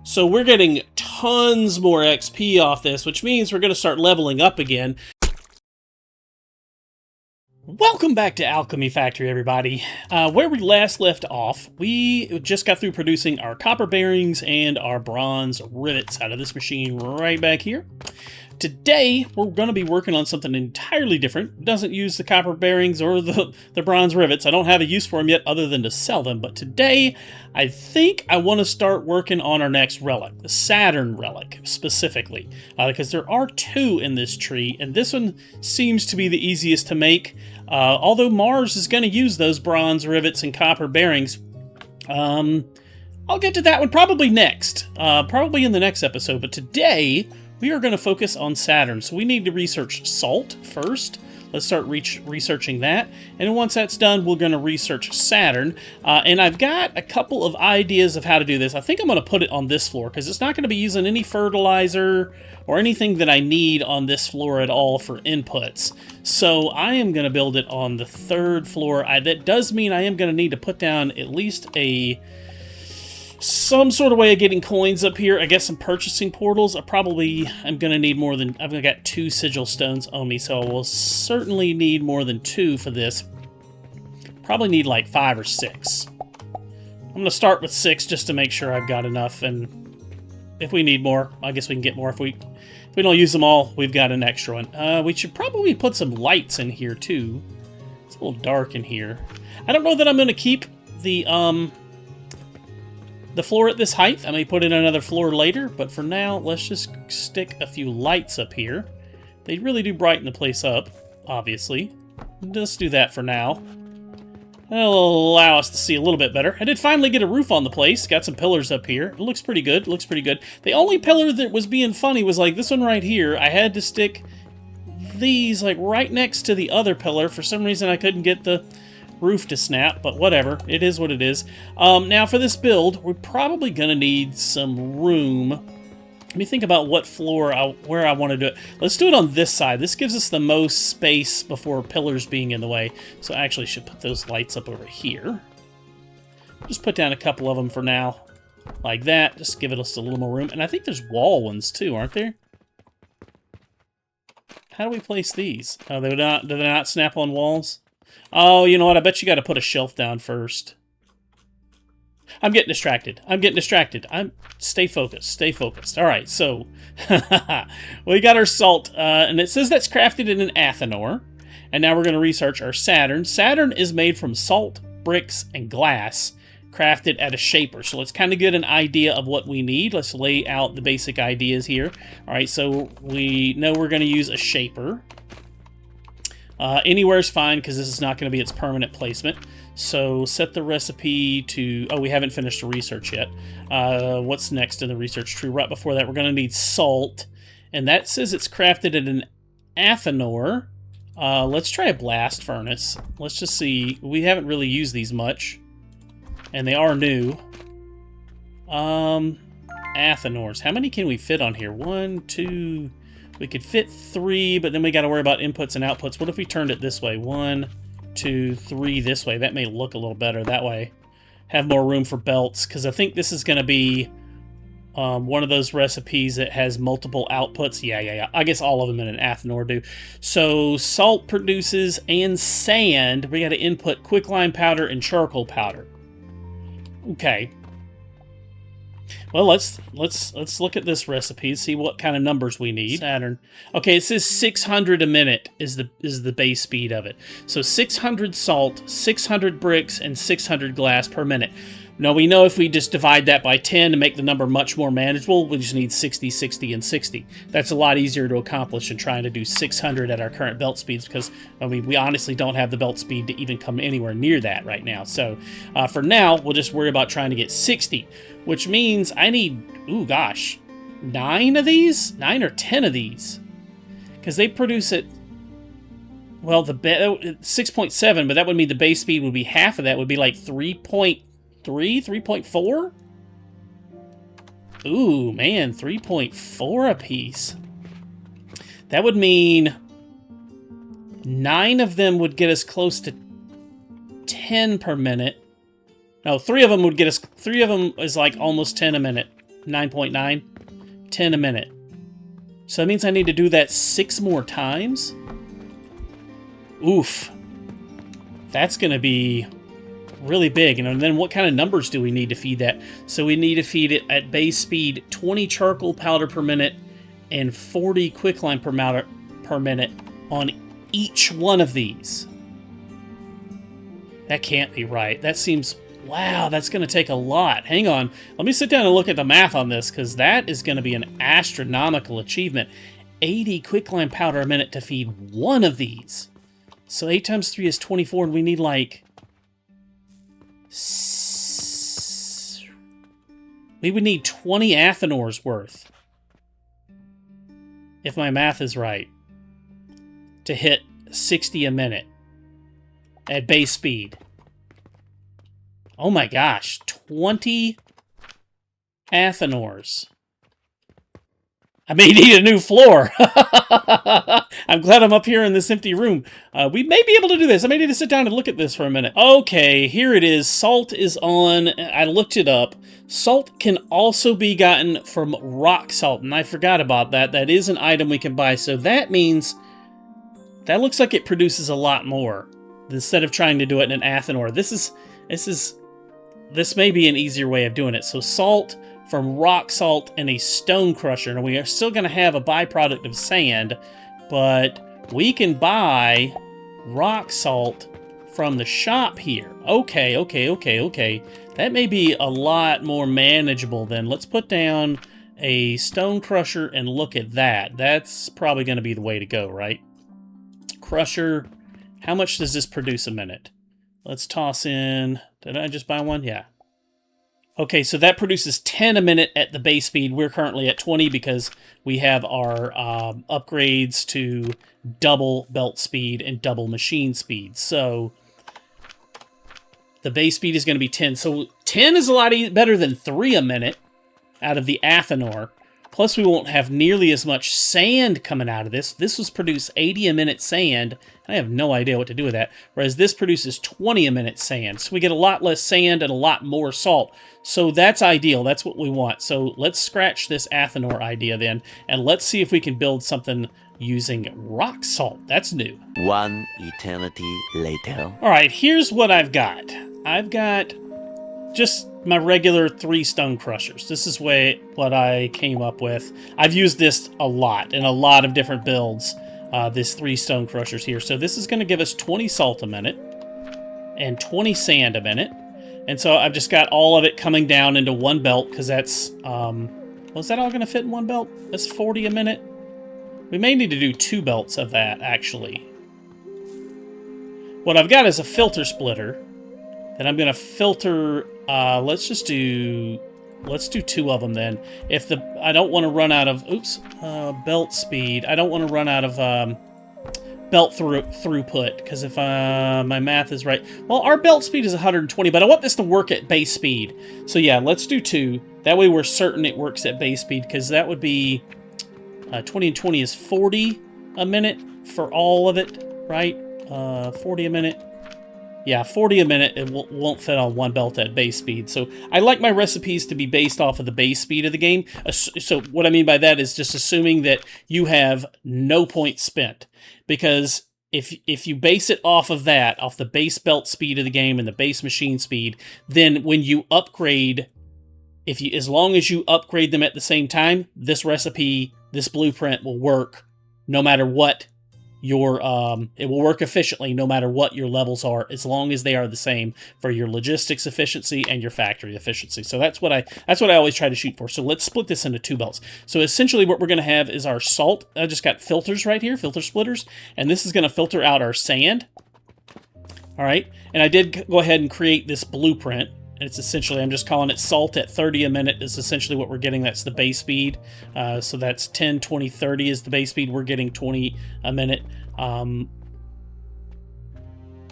So we're getting tons more XP off this, which means we're going to start leveling up again. Welcome back to Alchemy Factory, everybody. Where we last left off, we just got through producing our copper bearings and our bronze rivets out of this machine right back here. Today, we're going to be working on something entirely different. It doesn't use the copper bearings or the bronze rivets. I don't have a use for them yet other than to sell them. But today, I think I want to start working on our next relic, the Saturn Relic, specifically. Because there are two in this tree, and this one seems to be the easiest to make. Although Mars is going to use those bronze rivets and copper bearings. I'll get to that one probably next. Probably in the next episode. But today, we are going to focus on Saturn, so we need to research salt first. Let's start researching that, and once that's done, we're going to research Saturn. And I've got a couple of ideas of how to do this. I think I'm going to put it on this floor, because it's not going to be using any fertilizer or anything that I need on this floor at all for inputs. So I am going to build it on the third floor. That does mean I am going to need to put down at least some sort of way of getting coins up here. I guess some purchasing portals. I'm going to need more than... I've got 2 sigil stones on me, so I will certainly need more than 2 for this. Probably need like 5 or 6. I'm going to start with 6 just to make sure I've got enough, and if we need more, I guess we can get more. If we don't use them all, we've got an extra one. We should probably put some lights in here too. It's a little dark in here. I don't know that I'm going to keep the floor at this height. I may put in another floor later, but for now, let's just stick a few lights up here. They really do brighten the place up, obviously. Let's do that for now. That'll allow us to see a little bit better. I did finally get a roof on the place. Got some pillars up here. It looks pretty good. Looks pretty good. The only pillar that was being funny was like this one right here. I had to stick these like right next to the other pillar. For some reason, I couldn't get the roof to snap, but whatever. It is what it is. Now for this build, we're probably going to need some room. Let me think about what floor, where I want to do it. Let's do it on this side. This gives us the most space before pillars being in the way. So I actually should put those lights up over here. Just put down a couple of them for now. Like that. Just give us a little more room. And I think there's wall ones too, aren't there? How do we place these? Oh, do they not snap on walls? Oh, you know what? I bet you got to put a shelf down first. I'm getting distracted. Stay focused. Stay focused. All right, so we got our salt, and it says that's crafted in an Athanor. And now we're going to research our Saturn. Saturn is made from salt, bricks, and glass, crafted at a shaper. So let's kind of get an idea of what we need. Let's lay out the basic ideas here. All right, so we know we're going to use a shaper. Anywhere is fine because this is not going to be its permanent placement. So set the recipe to... Oh, we haven't finished the research yet. What's next in the research tree? Right before that, we're going to need salt. And that says it's crafted at an Athanor. Let's try a blast furnace. Let's just see. We haven't really used these much. And they are new. Athanors. How many can we fit on here? 1, 2... We could fit 3, but then we got to worry about inputs and outputs. What if we turned it this way? 1, 2, 3 this way. That may look a little better that way. Have more room for belts, because I think this is going to be one of those recipes that has multiple outputs. Yeah. I guess all of them in an Athanor do. So salt produces and sand. We got to input quicklime powder and charcoal powder. Okay. Well, let's look at this recipe and see what kind of numbers we need. Saturn. Okay, it says 600 a minute is the base speed of it. So 600 salt, 600 bricks, and 600 glass per minute. Now, we know if we just divide that by 10 to make the number much more manageable, we just need 60, 60, and 60. That's a lot easier to accomplish than trying to do 600 at our current belt speeds, because, I mean, we honestly don't have the belt speed to even come anywhere near that right now. So, for now, we'll just worry about trying to get 60, which means I need, ooh, gosh, 9 of these? 9 or 10 of these. Because they produce it, well, 6.7, but that would mean the base speed would be half of that, would be like 3.4? Ooh, man, 3.4 a piece. That would mean 9 of them would get us close to 10 per minute. No, 3 of them would get us... 3 of them is like almost 10 a minute. 9.9? 10 a minute. So that means I need to do that 6 more times? Oof. That's going to be really big. And then what kind of numbers do we need to feed that? So we need to feed it at base speed 20 charcoal powder per minute and 40 quicklime per minute on each one of these. That can't be right. That seems... Wow, that's going to take a lot. Hang on. Let me sit down and look at the math on this, because that is going to be an astronomical achievement. 80 quicklime powder a minute to feed one of these. So 8 times 3 is 24, and we need like... We would need 20 Athenors worth, if my math is right, to hit 60 a minute at base speed. Oh my gosh, 20 Athenors. I may need a new floor. I'm glad I'm up here in this empty room. We may be able to do this. I may need to sit down and look at this for a minute. Okay, here it is. Salt is on. I looked it up. Salt can also be gotten from rock salt, and I forgot about that. That is an item we can buy, so that means that looks like it produces a lot more instead of trying to do it in an Athenor. This may be an easier way of doing it. So salt from rock salt and a stone crusher. And we are still going to have a byproduct of sand, but we can buy rock salt from the shop here. Okay. That may be a lot more manageable then. Let's put down a stone crusher and look at that. That's probably going to be the way to go, right? Crusher. How much does this produce a minute? Let's toss in... Did I just buy one? Yeah. Okay, so that produces 10 a minute at the base speed. We're currently at 20 because we have our upgrades to double belt speed and double machine speed. So the base speed is going to be 10. So 10 is a lot better than 3 a minute out of the Athenor. Plus, we won't have nearly as much sand coming out of this. This was produce 80 a minute sand. I have no idea what to do with that. Whereas this produces 20 a minute sand. So we get a lot less sand and a lot more salt. So that's ideal. That's what we want. So let's scratch this Athenor idea then. And let's see if we can build something using rock salt. That's new. One eternity later. All right, here's what I've got. I've got just my regular 3 stone crushers. This is what I came up with. I've used this a lot in a lot of different builds, this 3 stone crushers here. So this is going to give us 20 salt a minute and 20 sand a minute. And so I've just got all of it coming down into one belt because that's... was that all going to fit in one belt? That's 40 a minute? We may need to do 2 belts of that, actually. What I've got is a filter splitter. And I'm going to filter... let's do 2 of them then. If I don't want to run out of... Oops. Belt speed. I don't want to run out of belt throughput. Because if my math is right... Well, our belt speed is 120, but I want this to work at base speed. So yeah, let's do 2. That way we're certain it works at base speed. Because that would be... 20 and 20 is 40 a minute for all of it, right? 40 a minute. Yeah, 40 a minute, it won't fit on one belt at base speed. So I like my recipes to be based off of the base speed of the game. So what I mean by that is just assuming that you have no points spent. Because if you base it off of that, off the base belt speed of the game and the base machine speed, then when you upgrade, as long as you upgrade them at the same time, this recipe, this blueprint will work no matter what. It will work efficiently no matter what your levels are, as long as they are the same for your logistics efficiency and your factory efficiency. So that's what I always try to shoot for. So let's split this into 2 belts. So essentially what we're going to have is our salt. I just got filters right here, filter splitters, and this is going to filter out our sand. All right, and I did go ahead and create this blueprint. And it's essentially, I'm just calling it salt at 30 a minute is essentially what we're getting. That's the base speed. So that's 10, 20, 30 is the base speed. We're getting 20 a minute.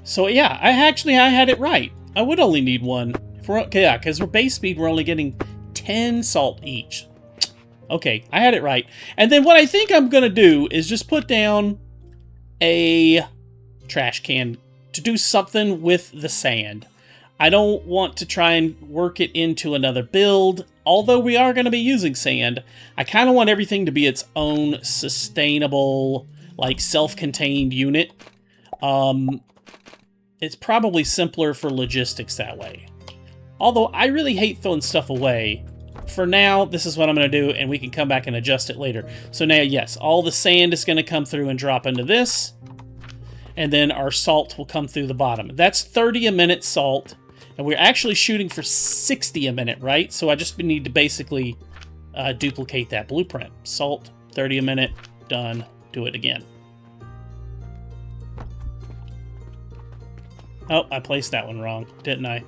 So yeah, I had it right. I would only need 1. Yeah, because we're base speed, we're only getting 10 salt each. Okay, I had it right. And then what I think I'm going to do is just put down a trash can to do something with the sand. I don't want to try and work it into another build. Although we are going to be using sand, I kind of want everything to be its own sustainable, like self-contained unit. It's probably simpler for logistics that way. Although I really hate throwing stuff away. For now, this is what I'm going to do, and we can come back and adjust it later. So now, yes, all the sand is going to come through and drop into this. And then our salt will come through the bottom. That's 30 a minute salt. And we're actually shooting for 60 a minute, right? So I just need to basically duplicate that blueprint. Salt, 30 a minute, done. Do it again. Oh, I placed that one wrong, didn't I?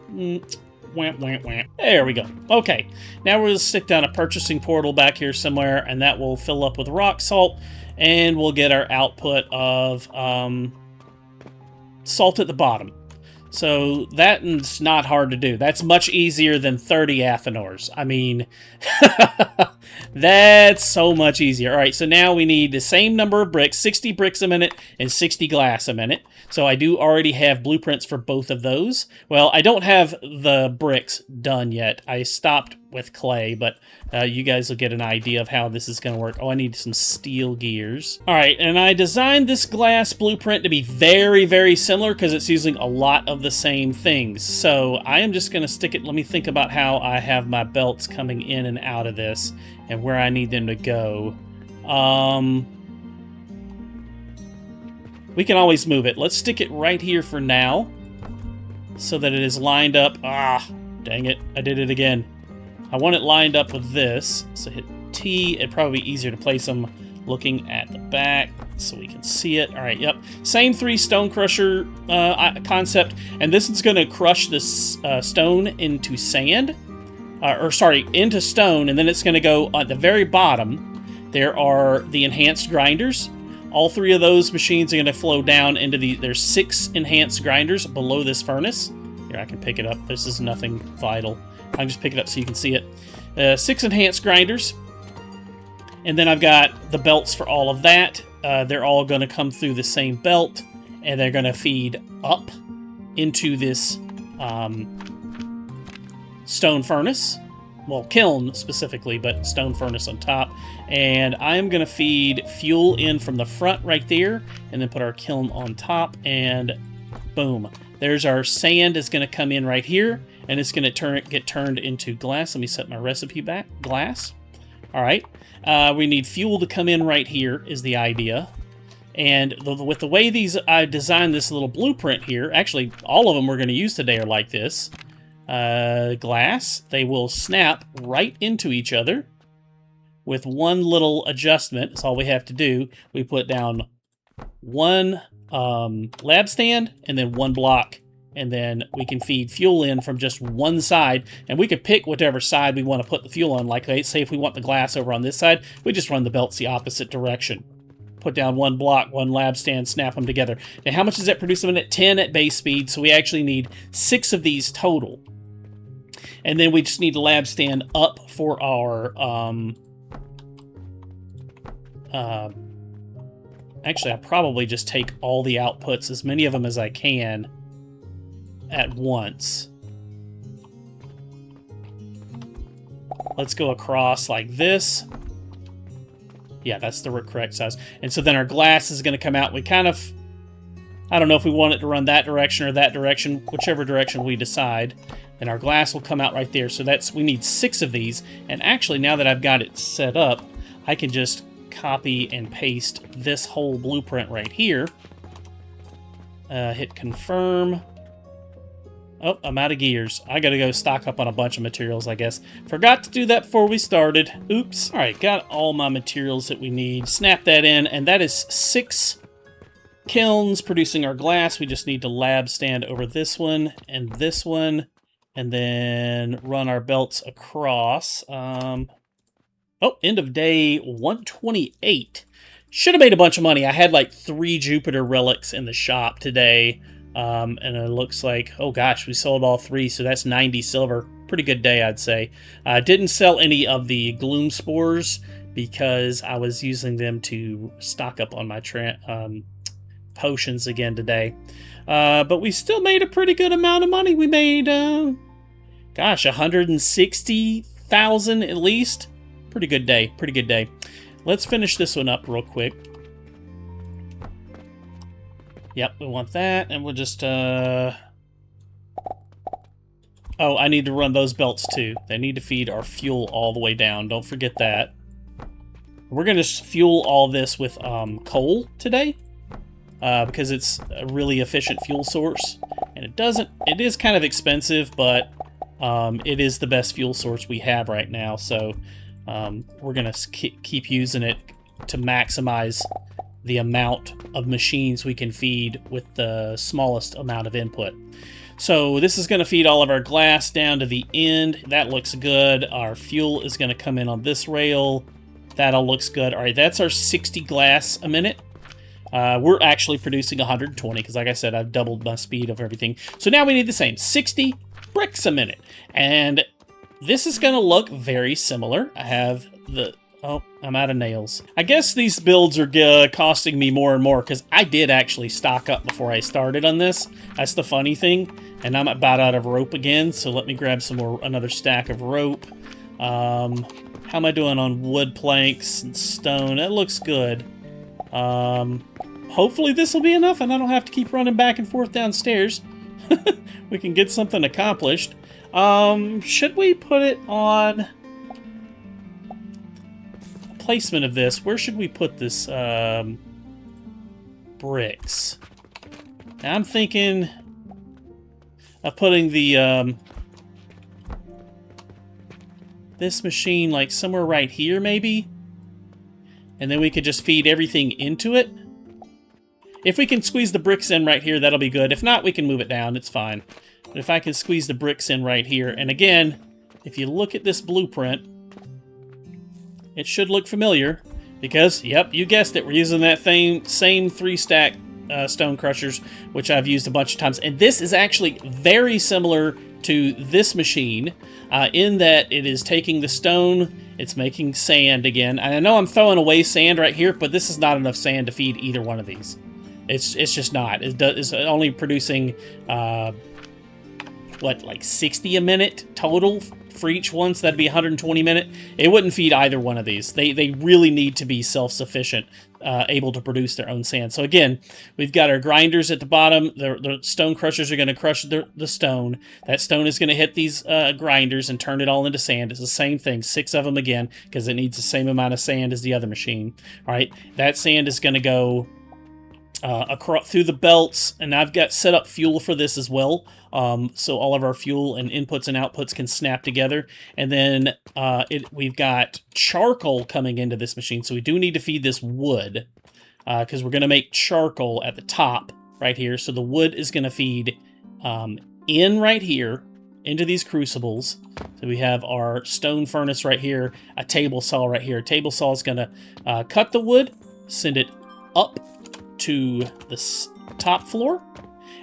Wham, wham, wham. There we go. Okay, now we're going to stick down a purchasing portal back here somewhere, and that will fill up with rock salt, and we'll get our output of salt at the bottom. So that's not hard to do. That's much easier than 30 Athenors. I mean, that's so much easier. All right, so now we need the same number of bricks, 60 bricks a minute and 60 glass a minute. So I do already have blueprints for both of those. Well, I don't have the bricks done yet. I stopped with clay, but you guys will get an idea of how this is going to work. Oh, I need some steel gears. All right, and I designed this glass blueprint to be very, very similar because it's using a lot of the same things. So I am just going to stick it. Let me think about how I have my belts coming in and out of this and where I need them to go. We can always move it. Let's stick it right here for now so that it is lined up. Ah, dang it. I did it again. I want it lined up with this. So hit T. It'd probably be easier to place them looking at the back so we can see it. All right, yep. Same 3 stone crusher concept. And this is going to crush this stone into sand. Into stone. And then it's going to go at the very bottom. There are the enhanced grinders. All 3 of those machines are going to flow down into there's 6 enhanced grinders below this furnace. Here, I can pick it up. This is nothing vital. I can just pick it up so you can see it. 6 enhanced grinders. And then I've got the belts for all of that. They're all going to come through the same belt. And they're going to feed up into this stone furnace. Well, kiln specifically, but stone furnace on top. And I'm going to feed fuel in from the front right there, and then put our kiln on top, and boom. There's our sand is going to come in right here, and it's going to get turned into glass. Let me set my recipe back. Glass. All right. We need fuel to come in right here is the idea. And with the way I designed this little blueprint here, actually, all of them we're going to use today are like this. Glass, they will snap right into each other with one little adjustment. That's all we have to do. We put down one lab stand and then one block, and then we can feed fuel in from just one side, and we could pick whatever side we want to put the fuel on. Like, say if we want the glass over on this side, we just run the belts the opposite direction. Put down one block, one lab stand, snap them together. Now, how much does that produce a minute? 10 at base speed, so we actually need 6 of these total. And then we just need a lab stand up for our, actually, I'll probably just take all the outputs, as many of them as I can, at once. Let's go across like this. Yeah, that's the correct size. And so then our glass is going to come out. We kind of, I don't know if we want it to run that direction or that direction, whichever direction we decide. And our glass will come out right there. So we need 6 of these. And actually, now that I've got it set up, I can just copy and paste this whole blueprint right here. Hit confirm. Oh, I'm out of gears. I gotta go stock up on a bunch of materials, I guess. Forgot to do that before we started. Oops. All right, got all my materials that we need. Snap that in, and that is 6 kilns producing our glass. We just need to lab stand over this one, and then run our belts across. Oh, end of day 128. Should have made a bunch of money. I had like 3 Jupiter relics in the shop today. And it looks like, oh gosh, we sold all 3, so that's 90 silver. Pretty good day, I'd say. I didn't sell any of the gloom spores because I was using them to stock up on my potions again today. But we still made a pretty good amount of money. We made, gosh, 160,000 at least. Pretty good day. Pretty good day. Let's finish this one up real quick. Yep, we want that, and we'll just, Oh, I need to run those belts too. They need to feed our fuel all the way down. Don't forget that. We're going to fuel all this with coal today, because it's a really efficient fuel source. And it is kind of expensive, but it is the best fuel source we have right now. So we're going to keep using it to maximize the amount of machines we can feed with the smallest amount of input. So this is going to feed all of our glass down to the end. That looks good. Our fuel is going to come in on this rail. That all looks good. All right, that's our 60 glass a minute. We're actually producing 120 because, like I said, I've doubled my speed of everything. So now we need the same, 60 bricks a minute. And this is going to look very similar. I have the... Oh, I'm out of nails. I guess these builds are costing me more and more because I did actually stock up before I started on this. That's the funny thing. And I'm about out of rope again, so let me grab another stack of rope. How am I doing on wood planks and stone? That looks good. Hopefully this will be enough and I don't have to keep running back and forth downstairs. We can get something accomplished. Should we put it on... placement of this, where should we put this bricks? Now I'm thinking of putting the this machine like somewhere right here maybe, and then we could just feed everything into it. If we can squeeze the bricks in right here, that'll be good. If not, we can move it down, it's fine. But if I can squeeze the bricks in right here, and again, if you look at this blueprint, it should look familiar because, yep, you guessed it. We're using that same 3-stack stone crushers, which I've used a bunch of times. And this is actually very similar to this machine in that it is taking the stone, it's making sand again. And I know I'm throwing away sand right here, but this is not enough sand to feed either one of these. It's just not. It's only producing, what, like 60 a minute total for each one, so that'd be 120 a minute. It wouldn't feed either one of these. They really need to be self-sufficient, able to produce their own sand. So again, we've got our grinders at the bottom. The stone crushers are going to crush the stone. That stone is going to hit these grinders and turn it all into sand. It's the same thing, 6 of them again, because it needs the same amount of sand as the other machine. All right, that sand is going to go across through the belts, and I've got set up fuel for this as well, so all of our fuel and inputs and outputs can snap together. And then we've got charcoal coming into this machine, so we do need to feed this wood because we're going to make charcoal at the top right here. So the wood is going to feed in right here into these crucibles. So we have our stone furnace right here, a table saw right here. A table saw is going to cut the wood, send it up to the top floor.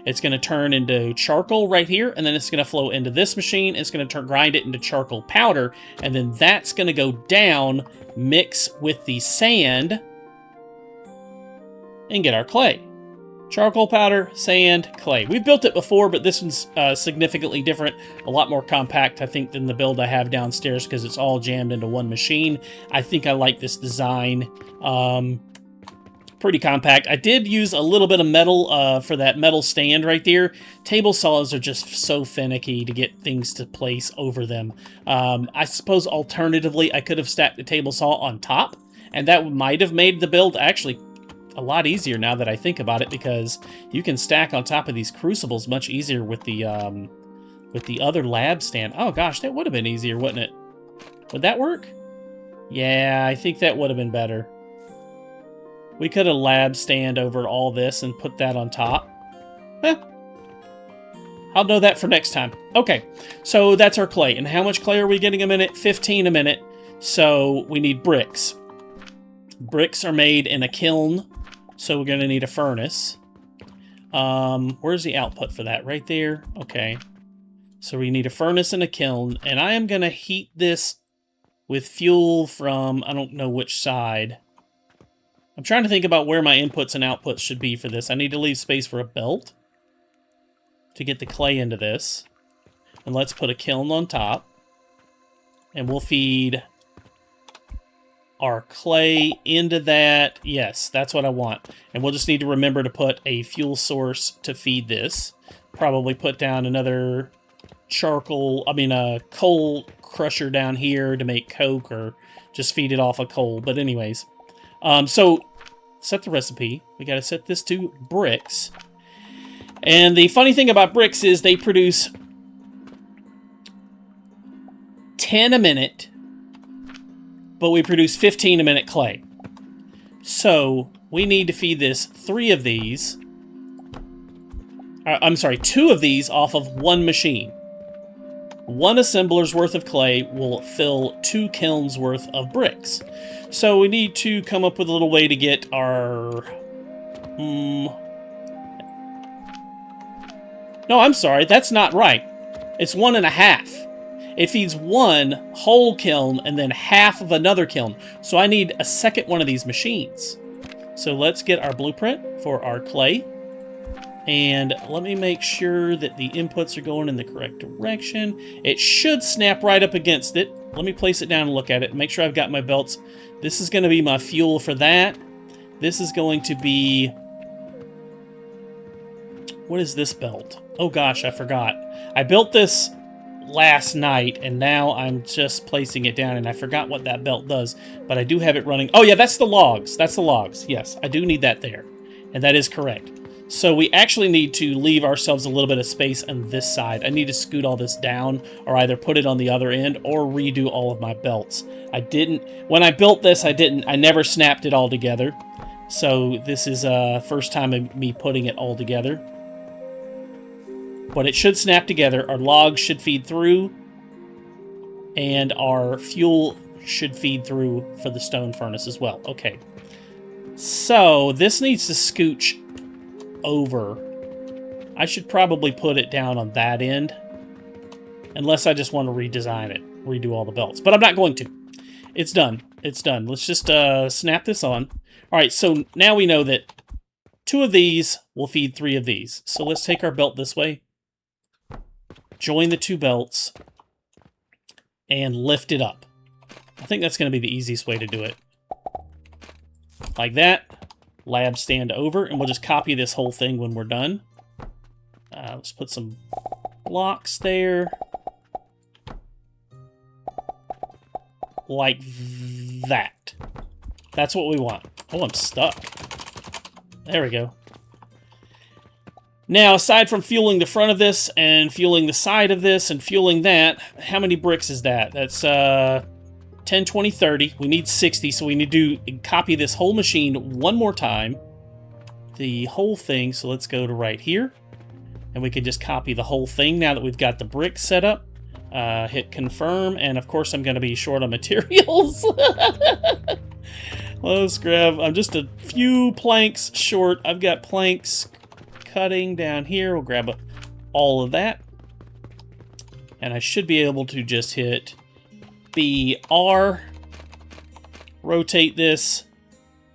It's going to turn into charcoal right here, and then it's going to flow into this machine. It's going to grind it into charcoal powder, and then that's going to go down, mix with the sand, and get our clay. Charcoal powder, sand, clay. We've built it before, but this one's significantly different, a lot more compact, I think, than the build I have downstairs because it's all jammed into one machine. I think I like this design. Pretty compact. I did use a little bit of metal for that metal stand right there. Table saws are just so finicky to get things to place over them. I suppose alternatively, I could have stacked the table saw on top, and that might have made the build actually a lot easier now that I think about it, because you can stack on top of these crucibles much easier with the other lab stand. Oh gosh, that would have been easier, wouldn't it? Would that work? Yeah, I think that would have been better. We could have lab stand over all this and put that on top. I'll know that for next time. Okay, so that's our clay. And how much clay are we getting a minute? 15 a minute. So we need bricks. Bricks are made in a kiln, so we're going to need a furnace. Where's the output for that? Right there? Okay. So we need a furnace and a kiln. And I am going to heat this with fuel from, I don't know which side. I'm trying to think about where my inputs and outputs should be for this. I need to leave space for a belt to get the clay into this. And let's put a kiln on top. And we'll feed our clay into that. Yes, that's what I want. And we'll just need to remember to put a fuel source to feed this. Probably put down another coal crusher down here to make coke, or just feed it off of coal. But anyways, so set the recipe. We got to set this to bricks. And the funny thing about bricks is they produce 10 a minute, but we produce 15 a minute clay. So we need to feed this 3 of these. I'm sorry, 2 of these off of one machine. 1 assembler's worth of clay will fill 2 kilns worth of bricks. So we need to come up with a little way to get our... No, I'm sorry, that's not right. It's 1.5. It feeds 1 whole kiln and then half of another kiln. So I need a second one of these machines. So let's get our blueprint for our clay. And let me make sure that the inputs are going in the correct direction. It should snap right up against it. Let me place it down and look at it. Make sure I've got my belts. This is going to be my fuel for that. This is going to be... What is this belt? Oh gosh, I forgot. I built this last night, and now I'm just placing it down, and I forgot what that belt does, but I do have it running. Oh yeah, that's the logs. That's the logs. Yes, I do need that there, and that is correct. So we actually need to leave ourselves a little bit of space on this side. I need to scoot all this down, or either put it on the other end, or redo all of my belts. When I built this, I never snapped it all together. So this is first time of me putting it all together. But it should snap together. Our logs should feed through, and our fuel should feed through for the stone furnace as well. Okay. So this needs to scooch over. I should probably put it down on that end, unless I just want to redesign it, redo all the belts. But I'm not going to. It's done. It's done. Let's just snap this on. All right, so now we know that 2 of these will feed 3 of these. So let's take our belt this way, join the 2 belts, and lift it up. I think that's going to be the easiest way to do it. Like that. Lab stand over, and we'll just copy this whole thing when we're done. Let's put some blocks there. Like that. That's what we want. Oh, I'm stuck. There we go. Now, aside from fueling the front of this, and fueling the side of this, and fueling that, how many bricks is that? That's 10, 20, 30. We need 60, so we need to copy this whole machine one more time. The whole thing, so let's go to right here. And we can just copy the whole thing now that we've got the bricks set up. Hit confirm, and of course I'm going to be short on materials. Let's grab... I'm just a few planks short. I've got planks cutting down here. We'll grab all of that. And I should be able to just hit BR, rotate this,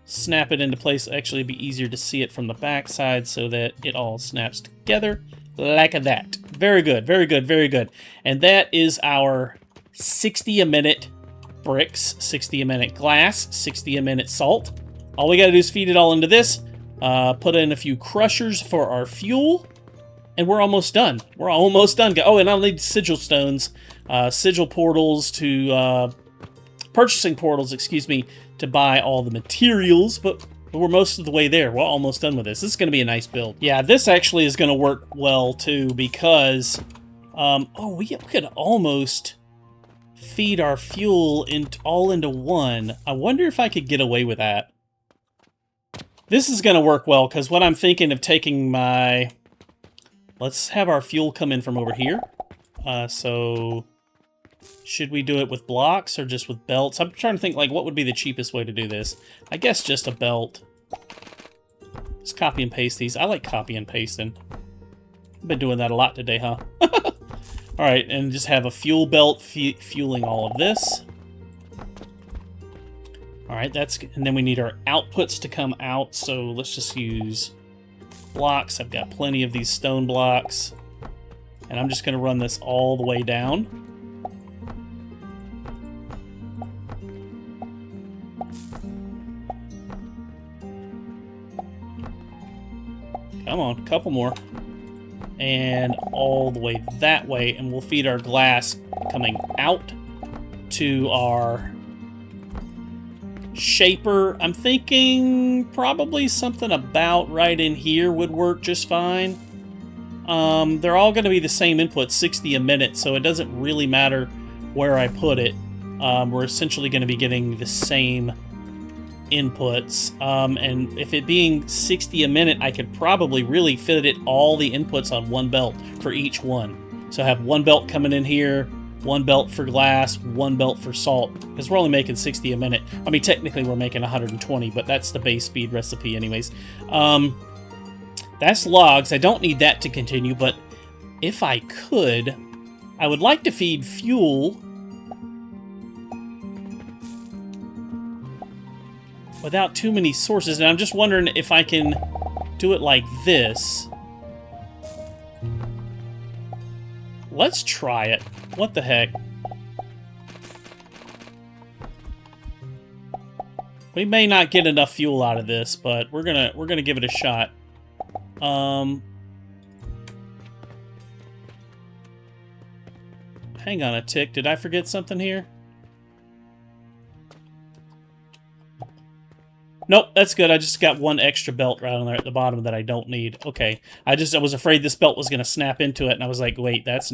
snap it into place. Actually, it'd be easier to see it from the back side so that it all snaps together like that. Very good, very good, very good. And that is our 60 a minute bricks, 60 a minute glass, 60 a minute salt. All we got to do is feed it all into this, put in a few crushers for our fuel, and we're almost done. We're almost done. Oh, and I'll need sigil stones, sigil portals to, purchasing portals, excuse me, to buy all the materials, but we're most of the way there. We're almost done with this. This is going to be a nice build. Yeah, this actually is going to work well, too, because, oh, we could almost feed our fuel all into one. I wonder if I could get away with that. This is going to work well, because what I'm thinking of taking my... Let's have our fuel come in from over here. So, should we do it with blocks or just with belts? I'm trying to think, like, what would be the cheapest way to do this? I guess just a belt. Let's copy and paste these. I like copy and pasting. I've been doing that a lot today, huh? Alright, and just have a fuel belt fueling all of this. All right, and then we need our outputs to come out, so let's just use blocks. I've got plenty of these stone blocks, and I'm just going to run this all the way down. Come on, a couple more. And all the way that way, and we'll feed our glass coming out to our shaper. I'm thinking probably something about right in here would work just fine. They're all going to be the same input, 60 a minute, so it doesn't really matter where I put it. We're essentially going to be getting the same inputs, and if it being 60 a minute, I could probably really fit it all the inputs on one belt for each one. So I have one belt coming in here, one belt for glass, one belt for salt, because we're only making 60 a minute. I mean, technically we're making 120, but that's the base speed recipe anyways. That's logs. I don't need that to continue, but if I could, I would like to feed fuel without too many sources, and I'm just wondering if I can do it like this. Let's try it. What the heck? We may not get enough fuel out of this, but we're gonna give it a shot. Hang on a tick. Did I forget something here? Nope, that's good. I just got one extra belt right on there at the bottom that I don't need. Okay. I was afraid this belt was going to snap into it, and I was like, wait, that's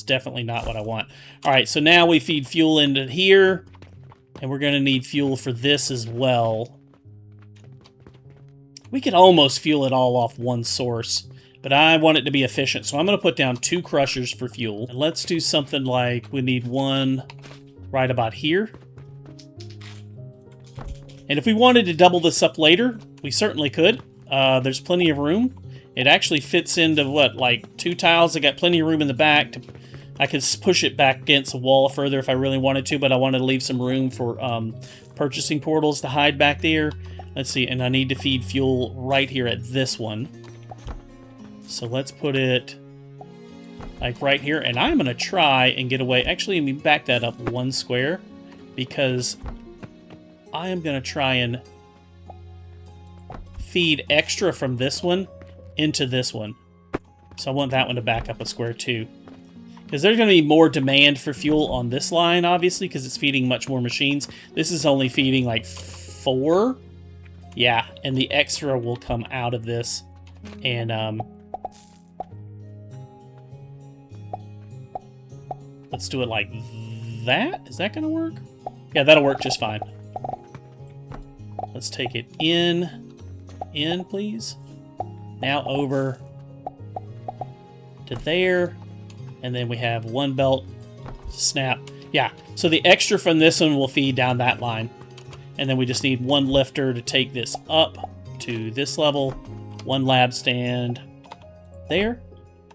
definitely not what I want. All right, so now we feed fuel into here, and we're going to need fuel for this as well. We could almost fuel it all off one source, but I want it to be efficient, so I'm going to put down 2 crushers for fuel. And let's do something like we need one right about here. And if we wanted to double this up later, we certainly could. There's plenty of room. It actually fits into, what, like 2 tiles? I got plenty of room in the back. I could push it back against the wall further if I really wanted to, but I wanted to leave some room for purchasing portals to hide back there. Let's see, and I need to feed fuel right here at this one. So let's put it like right here, and I'm going to try and get away. Actually, let me back that up 1 square, because I am going to try and feed extra from this one into this one. So I want that one to back up a square too. Because there's going to be more demand for fuel on this line, obviously, because it's feeding much more machines. This is only feeding like 4. Yeah, and the extra will come out of this. And let's do it like that. Is that going to work? Yeah, that'll work just fine. Let's take it in, please. Now over to there, and then we have 1 belt, snap. Yeah, so the extra from this one will feed down that line. And then we just need 1 lifter to take this up to this level, 1 lab stand there,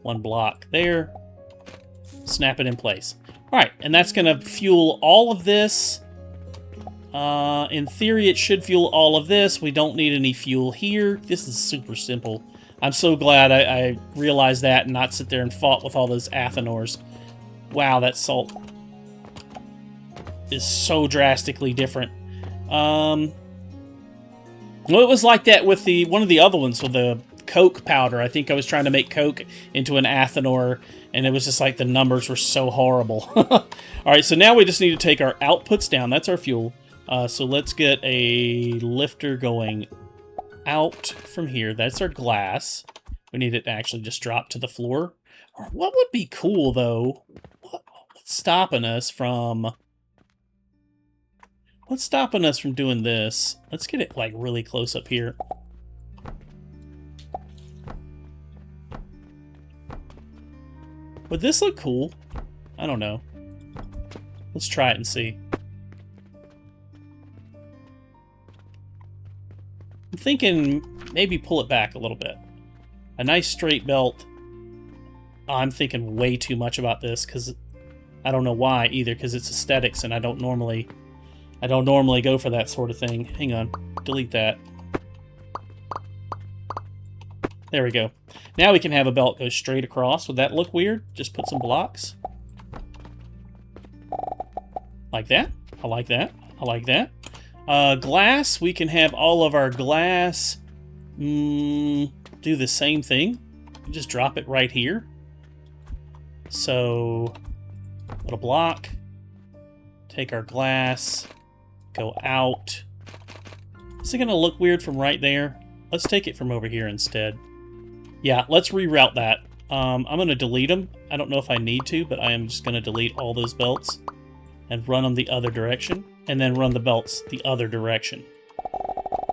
1 block there, snap it in place. All right, and that's going to fuel all of this. In theory, it should fuel all of this. We don't need any fuel here. This is super simple. I'm so glad I realized that and not sit there and fought with all those Athenors. Wow, that salt is so drastically different. Well, it was like that with one of the other ones with the Coke powder. I think I was trying to make Coke into an Athenor, and it was just like the numbers were so horrible. All right, so now we just need to take our outputs down. That's our fuel. So let's get a lifter going out from here. That's our glass. We need it to actually just drop to the floor. Or what would be cool, though? What's stopping us from doing this? Let's get it, like, really close up here. Would this look cool? I don't know. Let's try it and see. I'm thinking maybe pull it back a little bit. A nice straight belt. Oh, I'm thinking way too much about this because I don't know why either, because it's aesthetics and I don't normally I don't normally go for that sort of thing. Hang on. Delete that. There we go. Now we can have a belt go straight across. Would that look weird? Just put some blocks. Like that. I like that. I like that. Glass. We can have all of our glass do the same thing. Just drop it right here. So, little block. Take our glass. Go out. Is it going to look weird from right there? Let's take it from over here instead. Yeah, let's reroute that. I'm going to delete them. I don't know if I need to, but I am just going to delete all those belts and run them the other direction, and then run the belts the other direction.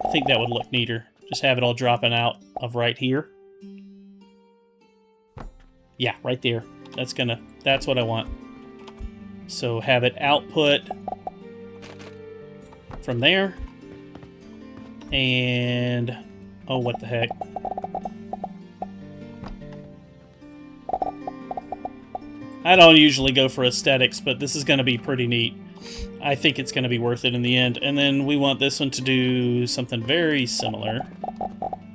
I think that would look neater. Just have it all dropping out of right here. Yeah, right there. That's what I want. So have it output from there. And, oh, what the heck. I don't usually go for aesthetics, but this is going to be pretty neat. I think it's going to be worth it in the end. And then we want this one to do something very similar.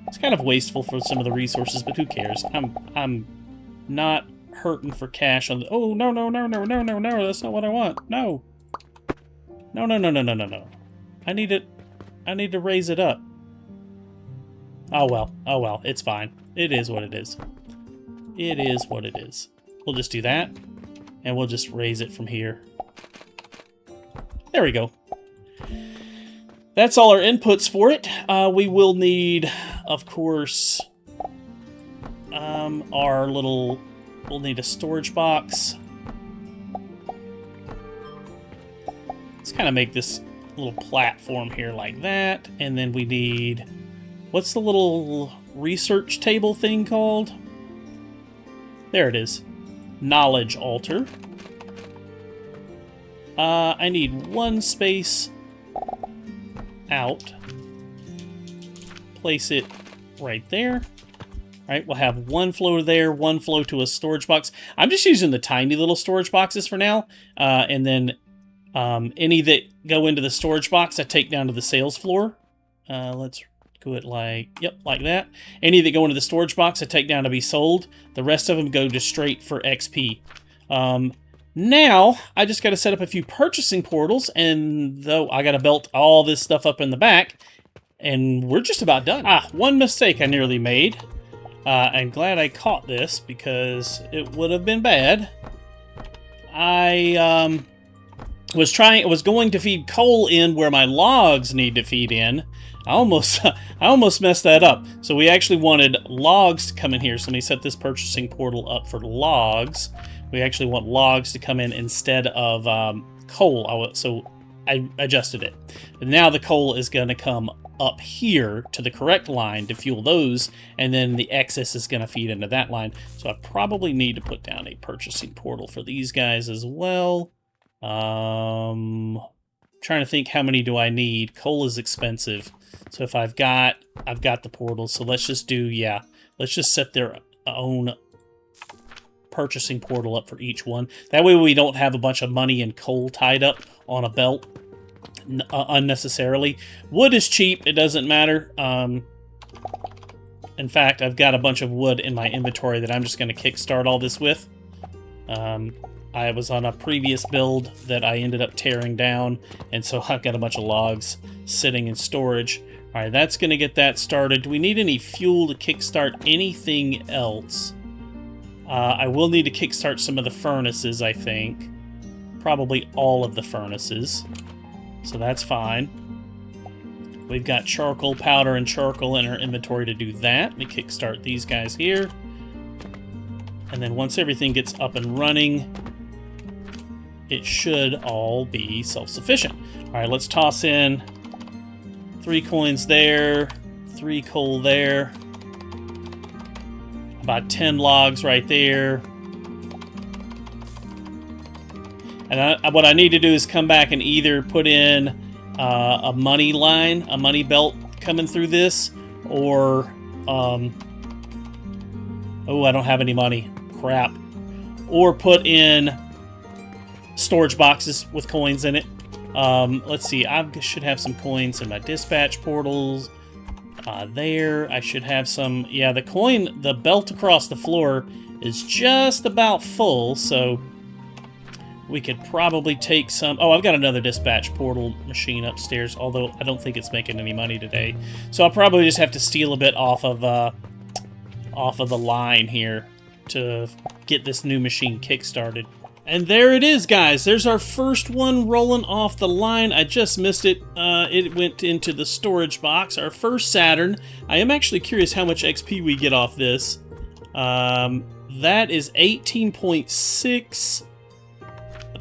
It's kind of wasteful for some of the resources, but who cares? I'm not hurting for cash on the... Oh, no, no, no, no, no, no, no, that's not what I want. No. No, no, no, no, no, no, no. I need to raise it up. Oh, well. Oh, well. It's fine. It is what it is. It is what it is. We'll just do that, and we'll just raise it from here. There we go. That's all our inputs for it. We will need, of course, we'll need a storage box. Let's kind of make this little platform here like that, and then we need, what's the little research table thing called? There it is. Knowledge altar. I need one space out. Place it right there. Alright, we'll have one flow there, one flow to a storage box. I'm just using the tiny little storage boxes for now. And then any that go into the storage box, I take down to the sales floor. Let's go it like, yep, like that. Any that go into the storage box, I take down to be sold. The rest of them go just straight for XP. Now, I just got to set up a few purchasing portals, and though I got to belt all this stuff up in the back, and we're just about done. One mistake I nearly made. I'm glad I caught this, because it would have been bad. I was going to feed coal in where my logs need to feed in. I almost messed that up. So we actually wanted logs to come in here. So let me set this purchasing portal up for logs. We actually want logs to come in instead of coal. So I adjusted it. But now the coal is going to come up here to the correct line to fuel those, and then the excess is going to feed into that line. So I probably need to put down a purchasing portal for these guys as well. Trying to think, how many do I need? Coal is expensive. So if I've got the portals, so let's just do, yeah, let's just set their own purchasing portal up for each one. That way we don't have a bunch of money and coal tied up on a belt unnecessarily. Wood is cheap, it doesn't matter. In fact, I've got a bunch of wood in my inventory that I'm just going to kickstart all this with. I was on a previous build that I ended up tearing down, and so I've got a bunch of logs sitting in storage. Alright, that's going to get that started. Do we need any fuel to kickstart anything else? I will need to kickstart some of the furnaces, I think. Probably all of the furnaces. So that's fine. We've got charcoal powder and charcoal in our inventory to do that. Let me kickstart these guys here. And then once everything gets up and running, it should all be self-sufficient. Alright, let's toss in 3 coins there, 3 coal there, about 10 logs right there. And what I need to do is come back and either put in a money line, a money belt coming through this, or, oh, I don't have any money. Crap. Or put in storage boxes with coins in it. Let's see, I should have some coins in my dispatch portals. There, I should have some... Yeah, the belt across the floor is just about full, so we could probably take some... Oh, I've got another dispatch portal machine upstairs, although I don't think it's making any money today. So I'll probably just have to steal a bit off of the line here to get this new machine kick-started. And there it is, guys. There's our first one rolling off the line. I just missed it. It went into the storage box. Our first Saturn. I am actually curious how much XP we get off this. That is 18.6.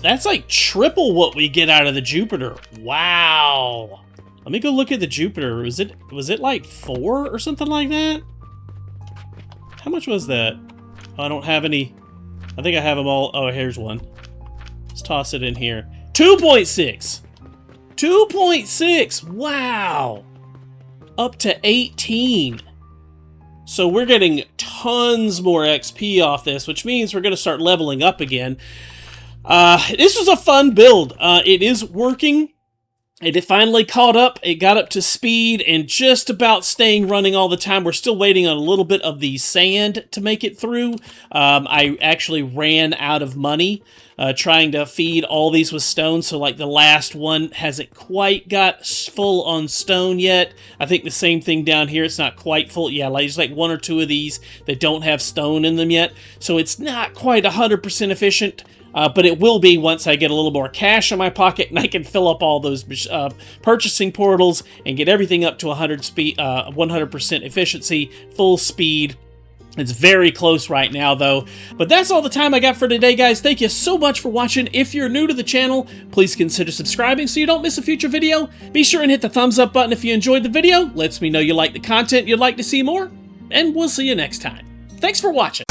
That's like triple what we get out of the Jupiter. Wow. Let me go look at the Jupiter. Was it like 4 or something like that? How much was that? Oh, I don't have any. I think I have them all. Oh, here's one. Let's toss it in here. 2.6. 2.6. Wow. Up to 18. So we're getting tons more XP off this, which means we're going to start leveling up again. This was a fun build. It is working. It finally caught up. It got up to speed and just about staying running all the time. We're still waiting on a little bit of the sand to make it through. I actually ran out of money trying to feed all these with stone. So like the last one hasn't quite got full on stone yet. I think the same thing down here. It's not quite full. Yeah, there's like 1 or 2 of these that don't have stone in them yet. So it's not quite 100% efficient. But it will be once I get a little more cash in my pocket and I can fill up all those purchasing portals and get everything up to 100% efficiency, full speed. It's very close right now, though. But that's all the time I got for today, guys. Thank you so much for watching. If you're new to the channel, please consider subscribing so you don't miss a future video. Be sure and hit the thumbs up button if you enjoyed the video. Lets me know you like the content, you'd like to see more. And we'll see you next time. Thanks for watching.